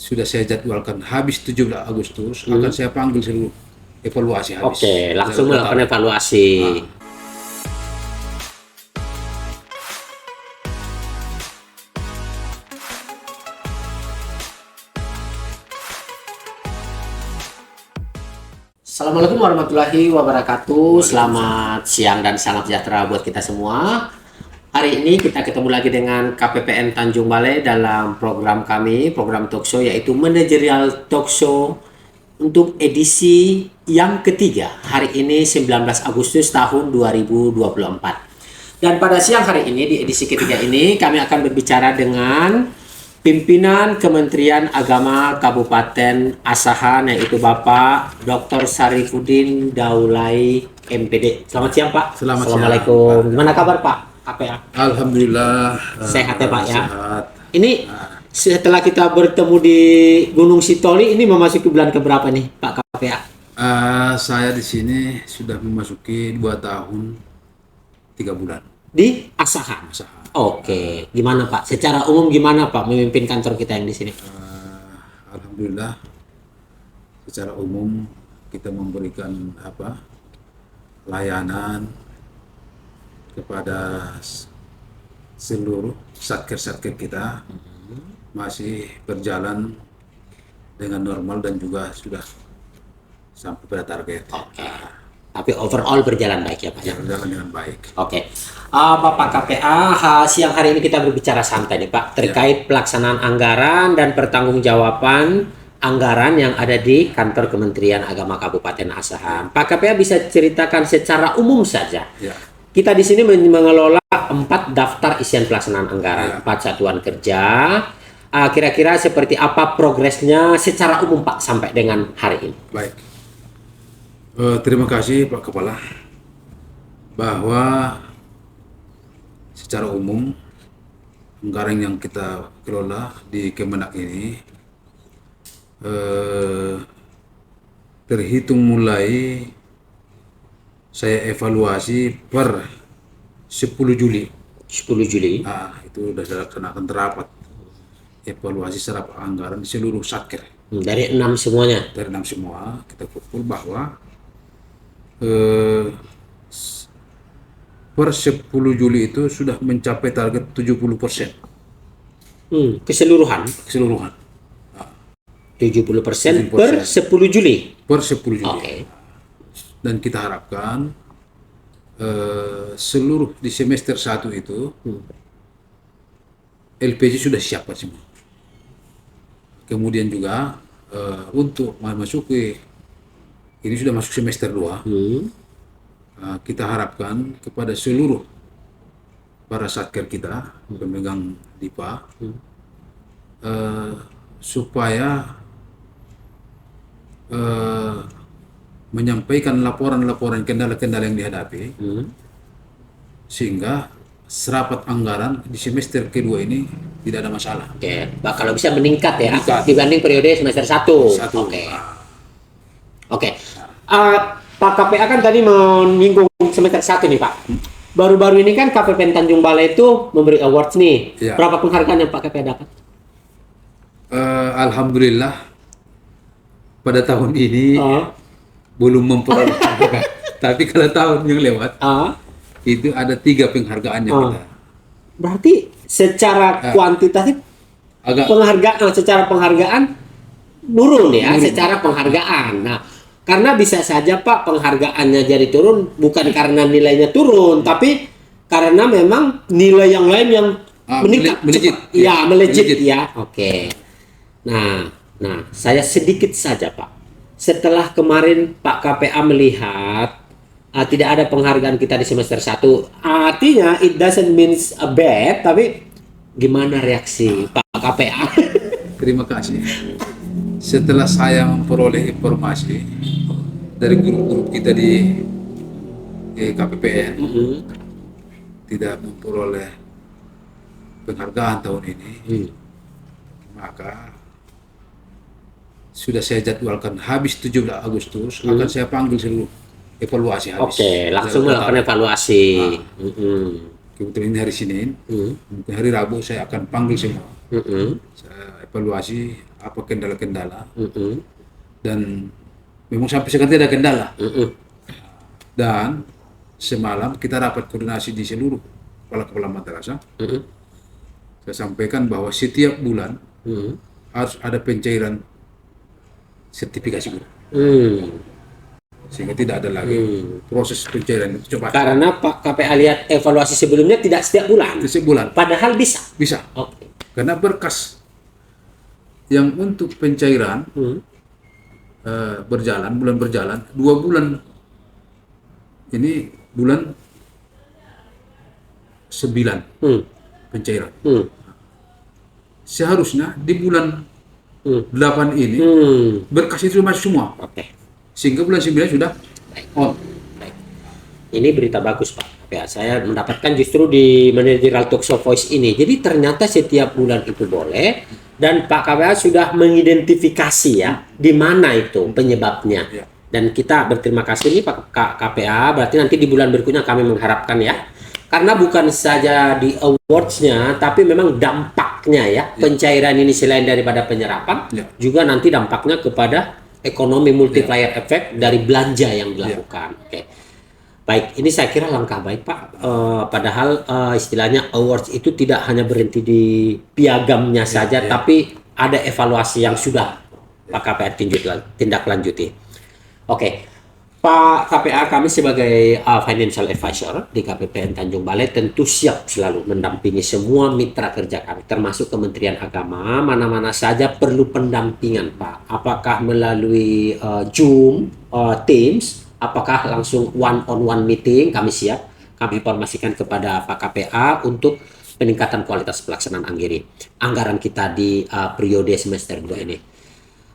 sudah saya jadwalkan habis 17 Agustus akan saya panggil seluruh evaluasi habis. Oke, langsung melakukan evaluasi. Assalamualaikum warahmatullahi wabarakatuh. Selamat siang dan salam sejahtera buat kita semua. Hari ini kita ketemu lagi dengan KPPN Tanjung Balai dalam program kami, program talkshow, yaitu Managerial Talkshow untuk edisi yang ketiga. Hari ini 19 Agustus tahun 2024. Dan pada siang hari ini, di edisi ketiga ini, kami akan berbicara dengan pimpinan Kementerian Agama Kabupaten Asahan, yaitu Bapak Dr. Sarifudin Daulay MPD. Selamat siang Pak. Assalamualaikum. Gimana kabar Pak? KPA? Alhamdulillah sehat ya Pak ya. Sehat. Ini setelah kita bertemu di Gunung Sitoli, ini memasuki bulan keberapa nih Pak KPA? Saya di sini sudah memasuki 2 tahun 3 bulan Di Asahan. Oke, gimana Pak? Secara umum gimana Pak memimpin kantor kita yang di sini? Alhamdulillah, secara umum kita memberikan layanan kepada seluruh satker-satker kita, masih berjalan dengan normal dan juga sudah sampai pada target. Oke. Tapi overall berjalan baik ya Pak? Berjalan dengan baik. Oke. Bapak KPA, siang hari ini kita berbicara santai nih Pak, terkait pelaksanaan anggaran dan pertanggungjawaban anggaran yang ada di kantor Kementerian Agama Kabupaten Asahan. Pak KPA bisa ceritakan secara umum saja. Ya. Kita di sini mengelola 4 daftar isian pelaksanaan anggaran, 4 satuan kerja. Kira-kira seperti apa progresnya secara umum Pak sampai dengan hari ini? Baik. Terima kasih Pak Kepala, bahwa secara umum anggaran yang kita kelola di Kemenak ini terhitung mulai saya evaluasi per 10 Juli. 10 Juli. Itu sudah dilaksanakan rapat evaluasi serap anggaran di seluruh satker. Dari 6 semuanya. Dari 6 semua kita kumpul bahwa per 10 Juli itu sudah mencapai target 70%. Keseluruhan. 70% per 10 Juli. Per 10 Juli. Oke. Dan kita harapkan seluruh di semester 1 itu LPG sudah siap semua. Kemudian juga untuk memasuki ini sudah masuk semester 2. Kita harapkan kepada seluruh para satker kita, pemegang DIPA, supaya menyampaikan laporan-laporan kendala-kendala yang dihadapi, sehingga serapat anggaran di semester kedua ini tidak ada masalah. Oke, Pak, kalau bisa meningkat ya Meningkat. dibanding periode semester 1. Oke. Pak KPA kan tadi menyinggung semester 1 nih Pak. Baru-baru ini kan KPPN Tanjung Balai itu memberi awards nih. Ya. Berapa penghargaan yang Pak KPA dapat? Alhamdulillah pada tahun ini belum memperoleh penghargaan. Tapi kalau tahun yang lewat itu ada 3 penghargaan yang kita. Berarti secara kuantitatif secara penghargaan nurun ya, secara penghargaan. Nah, karena bisa saja Pak penghargaannya jadi turun bukan karena nilainya turun, tapi karena memang nilai yang lain yang meningkat melejit. Ya, melejit ya. Oke. Nah, saya sedikit saja Pak. Setelah kemarin Pak KPA melihat tidak ada penghargaan kita di semester 1, artinya it doesn't means a bad, tapi gimana reaksi Pak KPA? Terima kasih. Setelah saya memperoleh informasi dari grup-grup kita di KPPN, tidak memperoleh penghargaan tahun ini, maka sudah saya jadwalkan habis 17 Agustus akan saya panggil seluruh evaluasi habis. Oke, langsung melakukan evaluasi. Kebetulan ini hari Senin, mungkin hari Rabu saya akan panggil semua Saya evaluasi apa kendala-kendala, dan memang sampai sekarang tidak ada kendala. Dan semalam kita rapat koordinasi di seluruh kepala madrasah. Saya sampaikan bahwa setiap bulan harus ada pencairan sertifikasi guru. Sehingga tidak ada lagi proses pencairan itu cepat. Karena Pak KPA lihat evaluasi sebelumnya tidak setiap bulan. Setiap bulan. Padahal bisa. Bisa. Oke. Karena berkas yang untuk pencairan bulan berjalan 2 bulan. Ini bulan 9 pencairan. Seharusnya di bulan 8 ini berkas itu masuk semua. Oke. Sehingga bulan 9 sudah on. Baik. Ini berita bagus Pak KPA. Saya mendapatkan justru di Managerial Talk Show Voice ini. Jadi ternyata setiap bulan itu boleh, dan Pak KPA sudah mengidentifikasi ya di mana itu penyebabnya. Ya. Dan kita berterima kasih nih Pak KPA. Berarti nanti di bulan berikutnya kami mengharapkan ya. Karena bukan saja di awards-nya, tapi memang dampaknya ya. Pencairan ini selain daripada penyerapan, juga nanti dampaknya kepada ekonomi multiplier effect dari belanja yang dilakukan. Oke. Baik, ini saya kira langkah baik Pak. Padahal istilahnya awards itu tidak hanya berhenti di piagamnya saja, tapi ada evaluasi yang sudah Pak KPA tindak lanjuti. Oke, Pak KPA, kami sebagai financial advisor di KPPN Tanjung Balai tentu siap selalu mendampingi semua mitra kerja kami, termasuk Kementerian Agama, mana-mana saja perlu pendampingan Pak. Apakah melalui Zoom, Teams, apakah langsung one-on-one meeting, kami siap. Kami informasikan kepada Pak KPA untuk peningkatan kualitas pelaksanaan anggaran kita di periode semester 2 ini.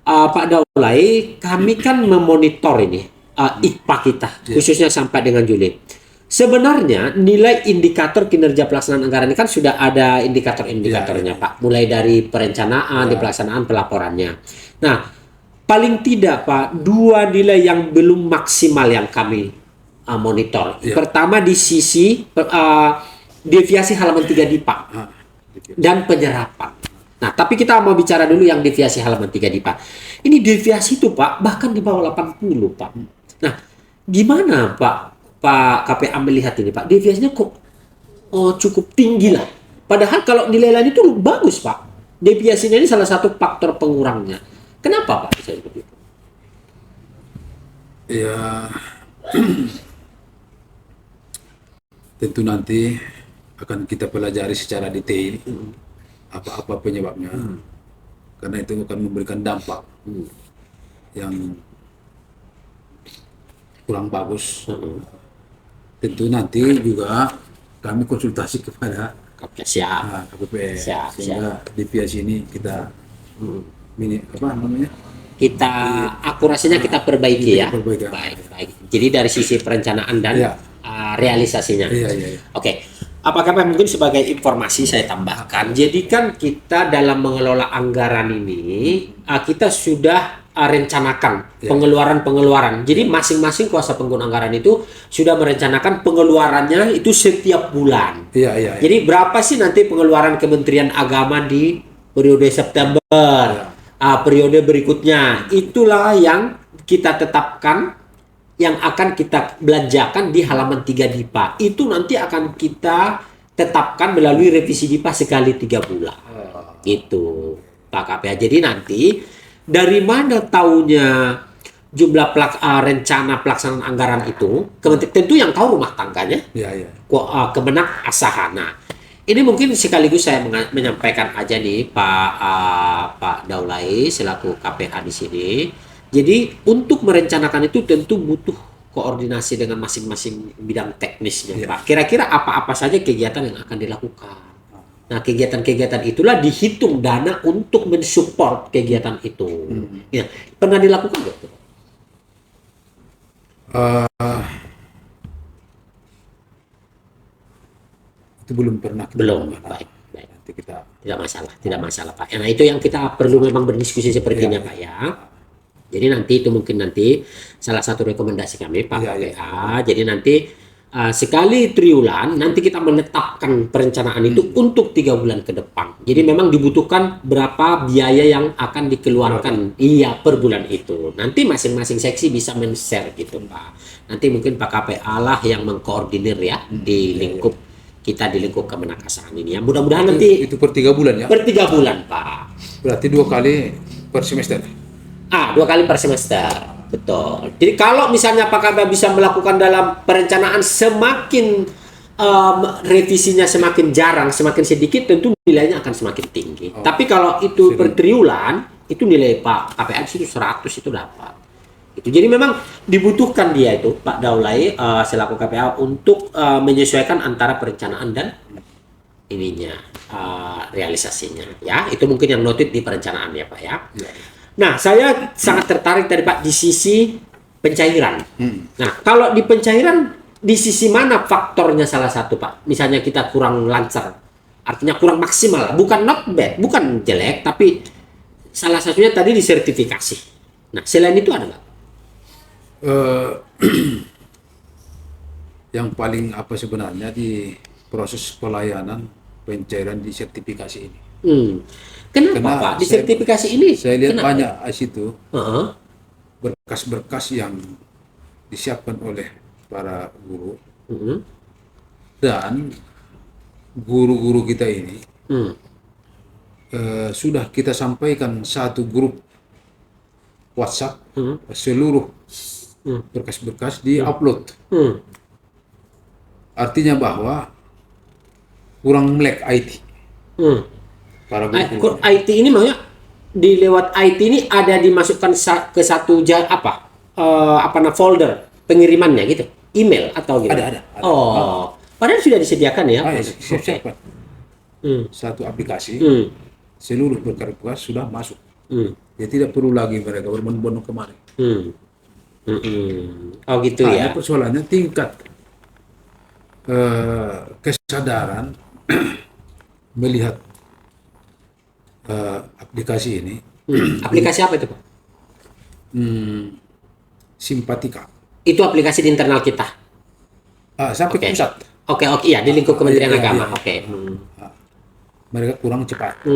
Pak Daulay, kami kan memonitor ini IPA kita, khususnya sampai dengan Juli. Sebenarnya nilai indikator kinerja pelaksanaan anggaran ini kan sudah ada indikator-indikatornya Pak, mulai dari perencanaan, di pelaksanaan, pelaporannya. Nah, paling tidak Pak, 2 nilai yang belum maksimal yang kami monitor. Pertama di sisi deviasi halaman 3 DIPA dan penyerapan. Nah, tapi kita mau bicara dulu yang deviasi halaman 3 DIPA. Ini deviasi itu Pak, bahkan di bawah 80 Pak. Nah, gimana Pak KPA melihat ini Pak? Deviasinya kok cukup tinggi lah. Padahal kalau nilai lain itu bagus Pak. Deviasinya ini salah satu faktor pengurangnya. Kenapa Pak bisa seperti itu? Ya, tentu nanti akan kita pelajari secara detail apa-apa penyebabnya, karena itu akan memberikan dampak yang kurang bagus. Tentu nanti juga kami konsultasi kepada KPPN, sehingga deviasi ini kita kita akurasinya kita perbaiki ya. Baik. Jadi dari sisi perencanaan dan realisasinya. Oke. Apakah mungkin sebagai informasi saya tambahkan, jadi kan kita dalam mengelola anggaran ini, kita sudah rencanakan pengeluaran-pengeluaran. Jadi masing-masing kuasa pengguna anggaran itu sudah merencanakan pengeluarannya itu setiap bulan. Jadi berapa sih nanti pengeluaran Kementerian Agama di periode September, periode berikutnya, itulah yang kita tetapkan, yang akan kita belanjakan di halaman 3 DIPA. Itu nanti akan kita tetapkan melalui revisi DIPA sekali 3 bulan. Itu Pak KPA. Jadi nanti dari mana taunya jumlah rencana pelaksanaan anggaran itu? Tentu yang tahu rumah tangganya. Kemenak Asahana. Ini mungkin sekaligus saya menyampaikan aja nih Pak Daulay selaku KPA di sini. Jadi untuk merencanakan itu tentu butuh koordinasi dengan masing-masing bidang teknisnya Pak. Kira-kira apa-apa saja kegiatan yang akan dilakukan. Nah, kegiatan-kegiatan itulah dihitung dana untuk mensupport kegiatan itu. Ya, pernah dilakukan nggak? Itu belum pernah. Belum. Baik. Nanti kita tidak masalah Pak. Nah, itu yang kita perlu memang berdiskusi sepertinya Pak ya. Jadi nanti itu mungkin salah satu rekomendasi kami Pak KPA. Jadi nanti sekali triwulan nanti kita menetapkan perencanaan itu untuk 3 bulan ke depan. Jadi memang dibutuhkan berapa biaya yang akan dikeluarkan iya per bulan itu. Nanti masing-masing seksi bisa men-share gitu Pak. Nanti mungkin Pak KPA lah yang mengkoordinir ya di lingkup kita di lingkup Kemenakasaan ini ya. Mudah-mudahan nanti itu per 3 bulan ya. per 3 bulan Pak. Berarti 2 kali per semester. 2 kali per semester. Betul. Jadi kalau misalnya Pak KPA bisa melakukan dalam perencanaan semakin revisinya semakin jarang, semakin sedikit, tentu nilainya akan semakin tinggi. Tapi kalau itu per triwulan, itu nilai Pak KPA itu 100 itu dapat. Itu. Jadi memang dibutuhkan dia itu Pak Daulay selaku KPA untuk menyesuaikan antara perencanaan dan ininya realisasinya. Ya, itu mungkin yang noted di perencanaan ya Pak ya. Nah, saya sangat tertarik tadi Pak di sisi pencairan. Nah, kalau di pencairan, di sisi mana faktornya salah satu Pak? Misalnya kita kurang lancar, artinya kurang maksimal. Bukan not bad, bukan jelek, tapi salah satunya tadi di sertifikasi. Nah, selain itu ada nggak? Yang paling apa sebenarnya di proses pelayanan pencairan di sertifikasi ini. Kenapa Karena Pak? Di sertifikasi ini saya lihat kenapa? banyak di situ berkas-berkas yang disiapkan oleh para guru dan guru-guru kita ini sudah kita sampaikan satu grup WhatsApp seluruh berkas-berkas di-upload. Artinya bahwa kurang melek IT. Para guru. IT ini maksudnya di lewat IT ini ada dimasukkan ke satu folder pengirimannya gitu, email atau gitu. Ada. Oh, padahal sudah disediakan ya. Siap-siap. Satu aplikasi, seluruh berkas sudah masuk. Ya tidak perlu lagi mereka berbondong-bondong kemari. Oh gitu ya. Persoalannya tingkat kesadaran melihat aplikasi ini. Aplikasi apa itu Pak? Simpatika. Itu aplikasi di internal kita. Sampai ke pusat. Oke, iya di lingkup Kementerian Iya. Agama. Oke. Mereka kurang cepat.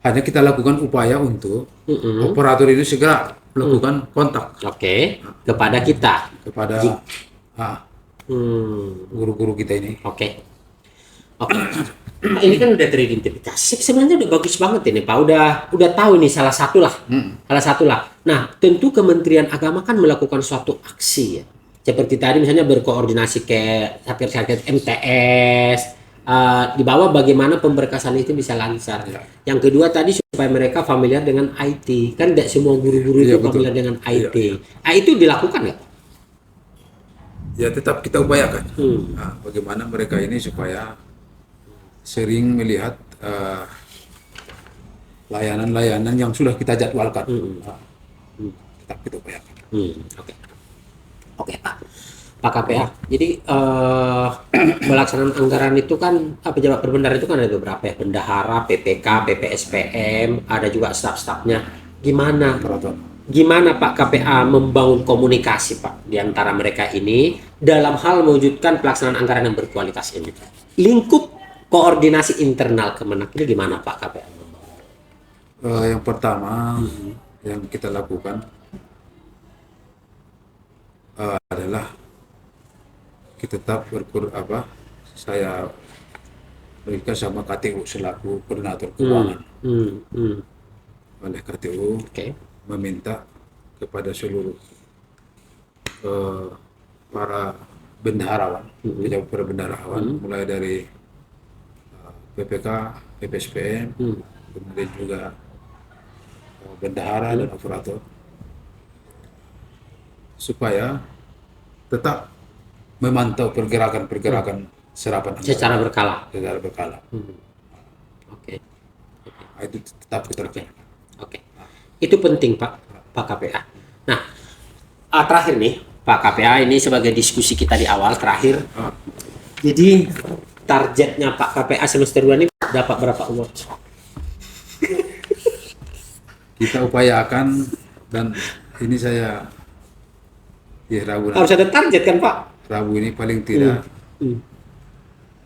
Hanya kita lakukan upaya untuk operator itu segera melakukan kontak. Oke. Kepada kita. Kepada guru-guru kita ini. Oke. Nah, ini kan udah teridentifikasi. Sebenarnya udah bagus banget ini Pak. Udah tahu ini salah satu lah. Nah, tentu Kementerian Agama kan melakukan suatu aksi ya. Seperti tadi misalnya berkoordinasi ke Satker MTS. Di bawah bagaimana pemberkasan itu bisa lancar. Yang kedua tadi supaya mereka familiar dengan IT. Kan tidak semua guru-guru itu familiar dengan IT. Itu dilakukan nggak? Ya tetap kita upayakan. Bagaimana mereka ini supaya sering melihat layanan-layanan yang sudah kita jadwalkan. Tetap kita upayakan. Oke Pak KPA. Jadi pelaksanaan anggaran itu kan pejabat berbendahara itu kan ada beberapa ya, bendahara, PPK, PPSPM, ada juga staf-stafnya. Gimana Pak KPA membangun komunikasi Pak di antara mereka ini dalam hal mewujudkan pelaksanaan anggaran yang berkualitas ini? Lingkup koordinasi internal Kemenak ini gimana Pak KPA? Yang pertama yang kita lakukan adalah kita tetap saya berikan sama KTU selaku koordinator keuangan. Oleh KTU meminta kepada seluruh para bendaharawan, pejabat para bendaharawan, mulai dari PPK, PPSPM, kemudian juga bendahara dan operator, supaya tetap memantau pergerakan serapan secara berkala. Itu tetap kita lakukan. Itu penting Pak KPA. Nah, terakhir nih Pak KPA, ini sebagai diskusi kita di awal terakhir. Jadi targetnya Pak KPA semester 2 ini dapat berapa award? Kita upayakan, dan ini saya Ya, Rabu Harus ada target kan Pak? Rabu ini paling tidak Hmm.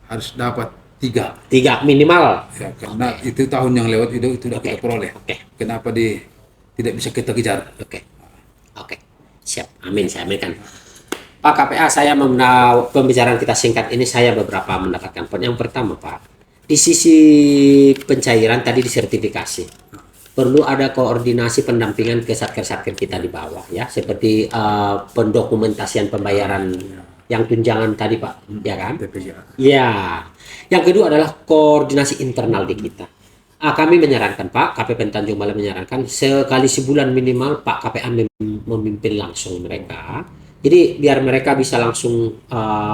harus dapat 3. 3 minimal. Ya, karena itu tahun yang lewat itu sudah kita peroleh. Oke. Kenapa tidak bisa kita kejar? Oke. Oke. Siap. Amin. Saya aminkan. Pak KPA, pembicaraan kita singkat ini saya beberapa mendapatkan poin. Yang pertama Pak, di sisi pencairan tadi disertifikasi, perlu ada koordinasi pendampingan ke satker-satker kita di bawah ya, seperti pendokumentasian pembayaran yang tunjangan tadi Pak, ya kan? TPJA. Ya. Yang kedua adalah koordinasi internal di kita. Kami menyarankan Pak, KPPN Tanjung Balai menyarankan sekali sebulan minimal Pak KPA memimpin langsung mereka. Jadi biar mereka bisa langsung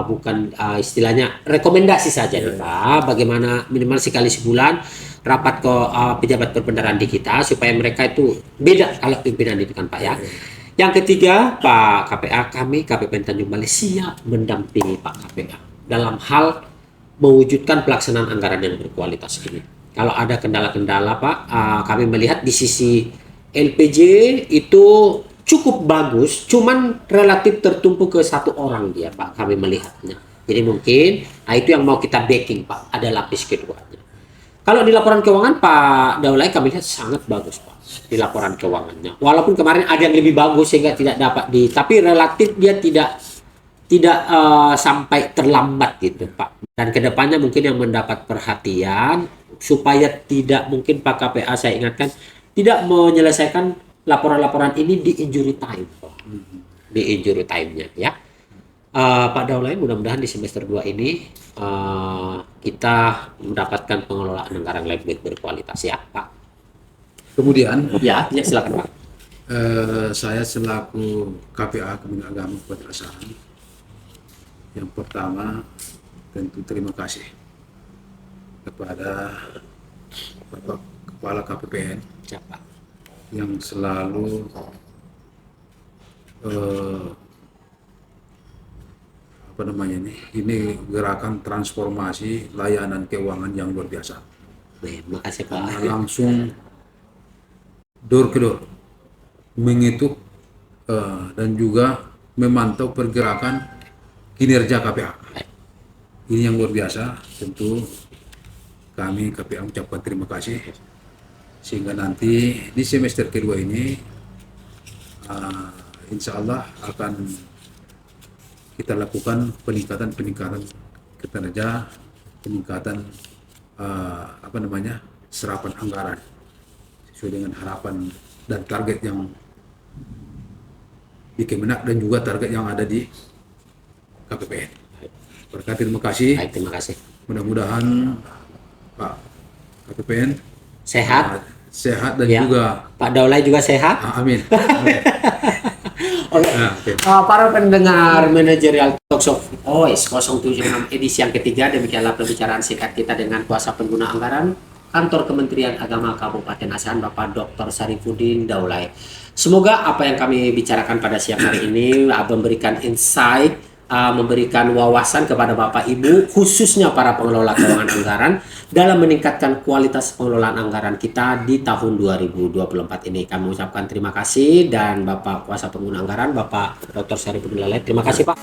bukan istilahnya rekomendasi saja nih Pak, bagaimana minimal sekali sebulan rapat ke pejabat perbendaharaan di kita supaya mereka itu beda kalau pimpinan itu kan Pak ya. Yang ketiga Pak KPA, kami KPPN Tanjung Balai siap mendampingi Pak KPA dalam hal mewujudkan pelaksanaan anggaran yang berkualitas ini. Kalau ada kendala-kendala Pak, kami melihat di sisi LPJ itu cukup bagus, cuman relatif tertumpu ke satu orang dia Pak, kami melihatnya. Jadi mungkin itu yang mau kita backing Pak, ada lapis keduanya. Kalau di laporan keuangan Pak Daulay kami lihat sangat bagus Pak di laporan keuangannya. Walaupun kemarin ada yang lebih bagus sehingga tidak dapat tapi relatif dia tidak sampai terlambat gitu Pak. Dan kedepannya mungkin yang mendapat perhatian supaya tidak mungkin Pak KPA saya ingatkan tidak menyelesaikan laporan-laporan ini di injury time, di injury time-nya ya. Pak Daulay, mudah-mudahan di semester 2 ini kita mendapatkan pengelolaan anggaran lebih berkualitas ya Pak. Kemudian Ya silakan Pak. saya selaku KPA Kementerian Agama Peterasaan, yang pertama tentu terima kasih kepada Bapak Kepala KPPN Siapa? yang selalu ini gerakan transformasi layanan keuangan yang luar biasa. Terima kasih Pak. Langsung door ke door mengetuk dan juga memantau pergerakan kinerja KPA. Ini yang luar biasa. Tentu kami KPA mengucapkan terima kasih, sehingga nanti di semester kedua ini insya Allah akan kita lakukan peningkatan kinerja, peningkatan serapan anggaran sesuai dengan harapan dan target yang di Kemenak dan juga target yang ada di KPPN. Berkat terima kasih. Baik, terima kasih. Mudah-mudahan Pak KPPN Sehat. sehat dan Ya. juga Pak Daulay juga sehat. amin. Oke. Para pendengar manajerial talk show OIS 076 edisi yang ketiga, demikianlah pembicaraan singkat kita dengan kuasa pengguna anggaran Kantor Kementerian Agama Kabupaten Asahan Bapak Dr. Sarifuddin Daulay. Semoga apa yang kami bicarakan pada siang hari ini memberikan insight, memberikan wawasan kepada Bapak Ibu, khususnya para pengelola keuangan anggaran dalam meningkatkan kualitas pengelolaan anggaran kita di tahun 2024 ini. Kami ucapkan terima kasih, dan Bapak Kuasa Pengguna Anggaran, Bapak Dr. Sarifuddin Daulay, terima kasih Pak.